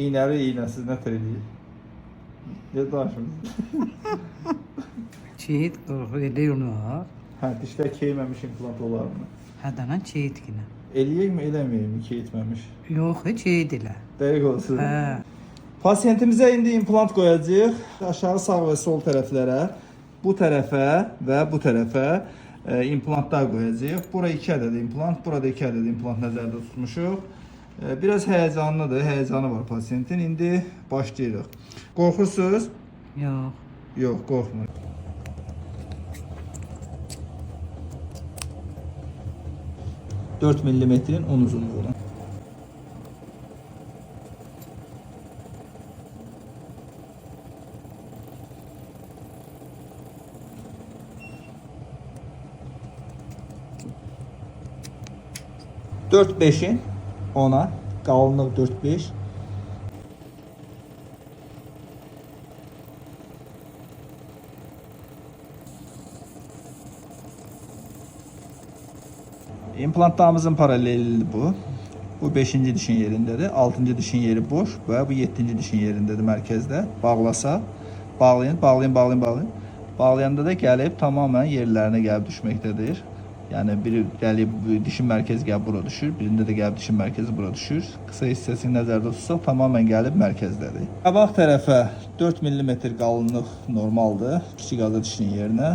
İğnəli iğnəsiz nə tər eləyir? Ne danışmısınız? Çeyit ediyor onu ha. Hə, dişlər keyməmiş implant olar mı? Hədən çeyit yine. Eləyək mi, eləməyək mi keyitməmiş? Yok çeyit ile. Dəqiq olsun. Ha. Pasientimizə indi implant qoyacağıq. Aşağı sağ və sol tərəflərə, bu tərəfə və bu tərəfə implantlar qoyacağıq. Bura 2 ədəd implant, burada 2 ədəd implant nəzərdə tutmuşuq. Biraz həyəcanlıdır, həyəcanı var pasientin. İndi başlayırıq. Qorxursunuz? Yok. Yox, qorxmur. Mm-in 10 uzunluğuna. Dört beşin 10'a, qalınlıq 4-5. İmplantlarımızın paralelidir bu. Bu 5-ci dişin yerindədir. 6-cı dişin yeri boş və bu 7-ci dişin yerindədir mərkəzdə. Bağlasa, bağlayın, bağlayın, bağlayın, bağlayın. Bağlayanda da gəlib tamamən yerlərinə gəlib düşməkdədir. Yəni biri gəlib dişin mərkəzi gəlib bura düşür, birində də gəlib dişin mərkəzi bura düşür. Qısa hissəsini nəzərdə tutsaq tamamən gəlib mərkəzdədir. Qabaq tərəfə 4 mm qalınlıq normaldır, kiçik adı dişin yerinə.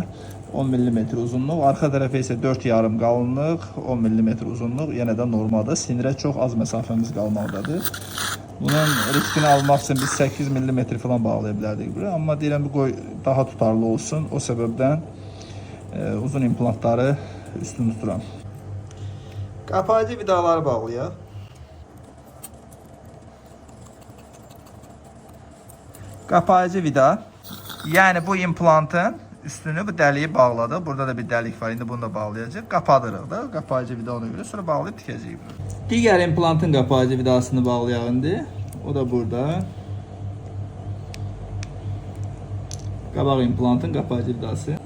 10 mm uzunluq, arxa tərəfə isə 4,5 qalınlıq, 10 mm uzunluq, yenə də normaldır. Sinirə çox az məsafəmiz qalmaqdadır. Bunun riskini almaq üçün biz 8 mm falan bağlaya bilərdik bura. Amma deyirəm bu qoy daha tutarlı olsun. O səbəbdən uzun implantları üstün tuturam. Qapayıcı vidaları bağlayaq. Qapayıcı vida, yəni bu implantın üstünü bu dəliyi bağladı. Burada da bir dəlik var. İndi bunu da bağlayacaq. Qapadırıq da. Qapayıcı vida ona görə. Sonra bağlayıb tikəcəyik. Digər implantın qapayıcı vidasını bağlayaq indi. O da burada. Qabaq implantın qapayıcı vidası.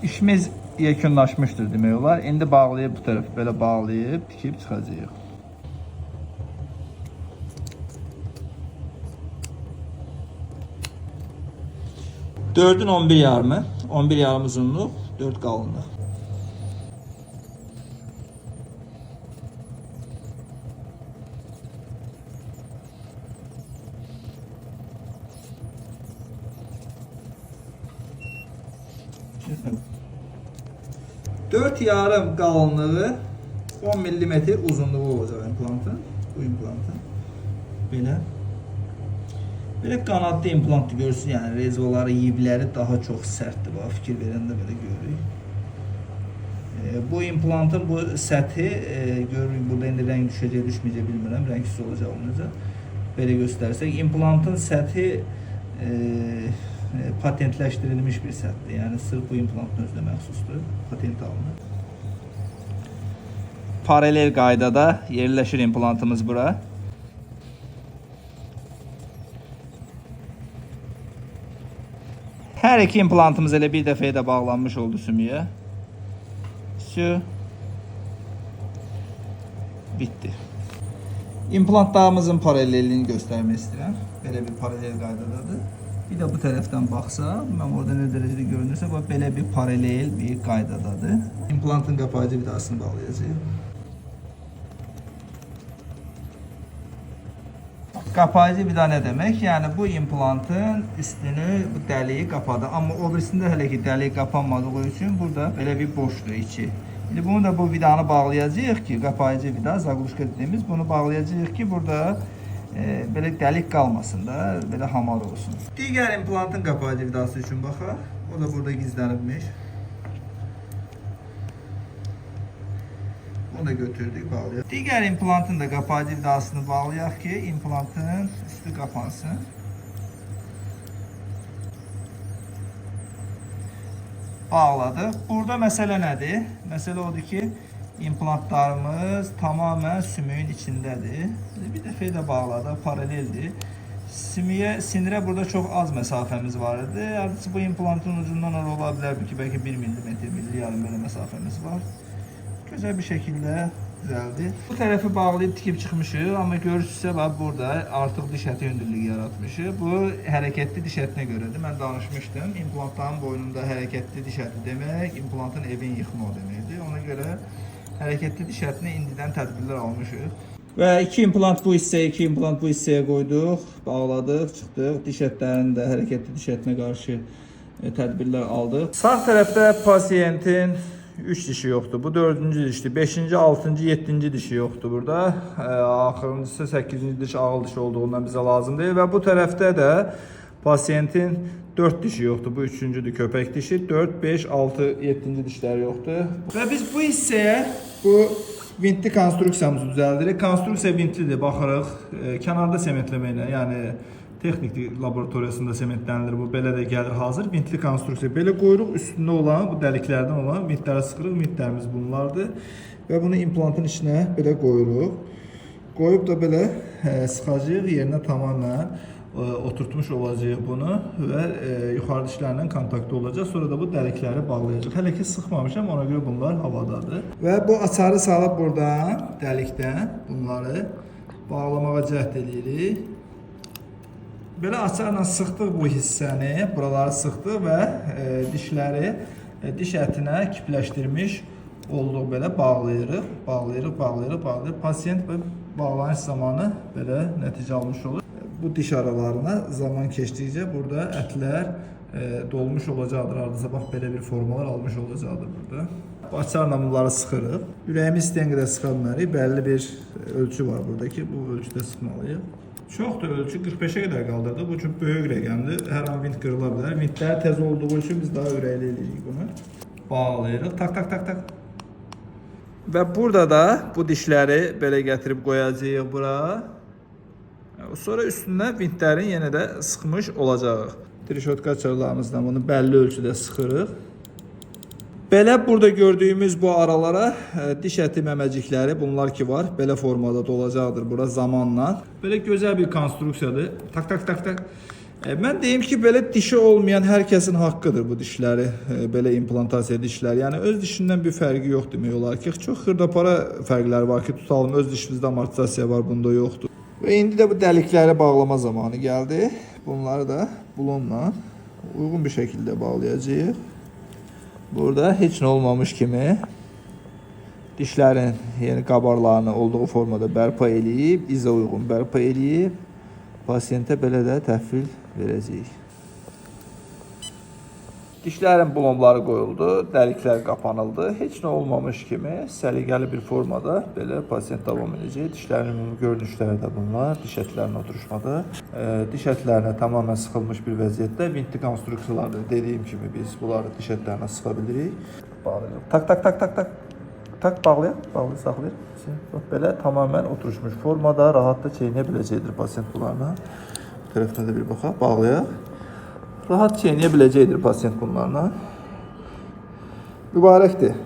İşimiz yekunlaşmışdır demək olar. İndi bağlayıb bu tərəfi belə bağlayıb tikib çıxacağıq. 4'ün 11 yarımı, 11 yarım uzunluq, 4 qalınlıq. Dört yarım qalınlığı, 10 mm uzunluğu olacaq implantın, bu implantın. Belə. Belə qanadlı implantı görsün, yəni rezvaları, yivləri daha çox sərtdir. Bax, fikir verəndə belə görürük. Bu implantın bu səthi görürük, burada indi rəng düşəcək, düşməyəcək bilmirəm, rəngsiz olacaq olmayacaq. Belə göstərsək, implantın səthi patentləşdirilmiş bir sətdir. Yəni sırf bu implantın özünə məxsusdur, patent alınır. Paralel qaydada yerləşir implantımız bura. Hər iki implantımız elə bir dəfəyə də bağlanmış oldu sümüyə. Bitti. İmplantlarımızın paralelliyini göstərmək istəyirəm. Belə bir paralel qaydadadır. Bir də bu tərəfdən baxsaq, mən orada nə dərəcədə görünürsə, belə bir paralel bir qaydadadır. İmplantın qapayıcı vidasını bağlayacağıq. Qapayıcı vida nə demək? Yəni bu implantın üstünü, bu dəliyi qapadı. Amma o birisində hələ ki dəliyi qapanmadığı üçün burada belə bir boşdur içi. İndi bunu da bu vidanı bağlayacağıq ki, qapayıcı vida, zagluşka dediğimiz bunu bağlayacağıq ki, burada belə dəlik qalmasın da, belə hamar olsun. Digər implantın qapayıcı vidası üçün baxaq. O da burada gizlənibmiş. Bunu da götürdük, bağlayaq. Digər implantın da qapayıcı vidasını bağlayaq ki, implantın üstü qapansın. Bağladıq. Burada məsələ nədir? Məsələ odur ki, implantlarımız tamamən sümüyün içindədir. Bir dəfə də bağladıq, paraleldir. Sinirə burada çox az məsafəmiz var idi. Bu implantın ucundan ola bilər ki, bəlkə 1 mm, 1,5 mm belə məsafəmiz var. Güzel bir şekilde düzəldi. Bu tərəfi bağlayıb tikib çıxmışıq, amma görürsünüzsə bax burada artıq diş əti hündürlüyü yaratmışıq. Bu hərəkətli diş ətinə görədir. Mən danışmışdım. İmplantların boynunda hərəkətli diş əti demək, implantın evin yıxma deməkdir. Ona görə hərəkətli diş ətinə indidən tədbirlər almışıq. Və 2 implant bu hissəyə, 2 implant bu hissəyə qoyduq, bağladıq, çıxdıq. Diş ətlərinin də hərəkətli diş ətinə qarşı tədbirlər aldıq. Sağ tərəfdə pasiyentin 3 dişi yoxdur. Bu 4-cü dişdir. 5-ci, 6-cı, 7-ci dişi yoxdur burada. Axırıncısı 8-ci diş ağıl dişi olduğundan bizə lazım deyil. Və bu tərəfdə də pasiyentin 4 dişi yoxdur. Bu 3-cüdür köpək dişi. 4, 5, 6, 7-ci dişlər yoxdur. Və biz bu hissəyə bu vintli konstruksiyamızı düzəldirik. Konstruksiya vintlidir, baxırıq. Kənarda sementləməklə, yəni texnik laboratoriyasında sementlənilir. Bu belə də gəlir hazır. Vintli konstruksiya belə qoyuruq. Üstündə olan, bu dəliklərdən olan vintlərə sıxırıq. Vintlərimiz bunlardır. Və bunu implantın içinə belə qoyuruq. Qoyub da belə sıxacağıq. Yerinə tamamən oturtmuş olacaq bunu və yuxarı dişlərlə kontaktda olacaq. Sonra da bu dəlikləri bağlayacaq. Hələ ki sıxmamışam, ona görə bunlar havadadır. Və bu açarı salıb buradan, dəlikdən bunları bağlamağa cəhd edirik. Belə açarla sıxdıq bu hissəni, buraları sıxdıq və dişləri diş ətinə kipləşdirmiş olduq. Belə bağlayırıq, bağlayırıq. Pasiyent bağlanış zamanı belə nəticə almış olur. Bu diş aralarına zaman keçdikcə burada ətlər dolmuş olacaqdır. Ardınca bax belə bir formalar almış olacaqdır burada. Bu açarla bunları sıxırıq. Ürəyimiz istəyən qədər sıxa bilmərik. Bəlli bir ölçü var burada ki, bu ölçüdə sıxmalıyıq. Çoxdur ölçü, 45-ə qədər qaldırdıq. Bu çox böyük rəqəmdir. Hər an vint qırıla bilər. Vintlər tez olduğu üçün biz daha ürəkli edirik bunu. Bağlayırıq. Tak. Və burada da bu dişləri belə gətirib qoyacağıq bura. Sonra üstündən vintlərin yenə də sıxmış olacaq. Trişotka açarlarımızdan bunu bəlli ölçüdə sıxırıq. Belə burada gördüyümüz bu aralara diş əti məməcikləri, bunlar ki var, belə formada dolacaqdır bura zamanla. Belə gözəl bir konstruksiyadır. Tak. Mən deyim ki, belə dişi olmayan hər kəsin haqqıdır bu dişləri, belə implantasiya dişləri. Yəni öz dişindən bir fərqi yox demək olar ki, çox xırdapara fərqləri var ki, tutalım öz dişimizdə amortizasiya var, bunda yoxdur. Və indi də bu dəlikləri bağlama zamanı gəldi. Bunları da bulonla uyğun bir şəkildə bağlayacağıq. Burada heç nə olmamış kimi dişlərin yeni qabarlarını olduğu formada bərpa eləyib, izə uyğun bərpa eləyib, pasiyentə belə də təhvil verəcəyik. Dişlərin bulonları qoyuldu, dəliklər qapanıldı. Heç nə olmamış kimi səliqəli bir formada belə pasiyent davam edəcək. Dişlərin görünüşləri də bunlar, diş ətlərinin oturuşmadı. Diş ətlərinə tamamən sıxılmış bir vəziyyətdə vintli konstruksiyalardır. Dediyim kimi biz bunları diş ətlərinə sıxa bilirik. Bağlayırıq. Tak, bağlayaq, saxlayır. Belə tamamən oturuşmuş formada rahatla çeynəyə biləcəkdir pasiyent bunlarla. Bu tərəfdən də bir baxaq, bağlayaq. Rahat çeynəyə biləcəkdir pasiyent bunlarla. Mübarəkdir.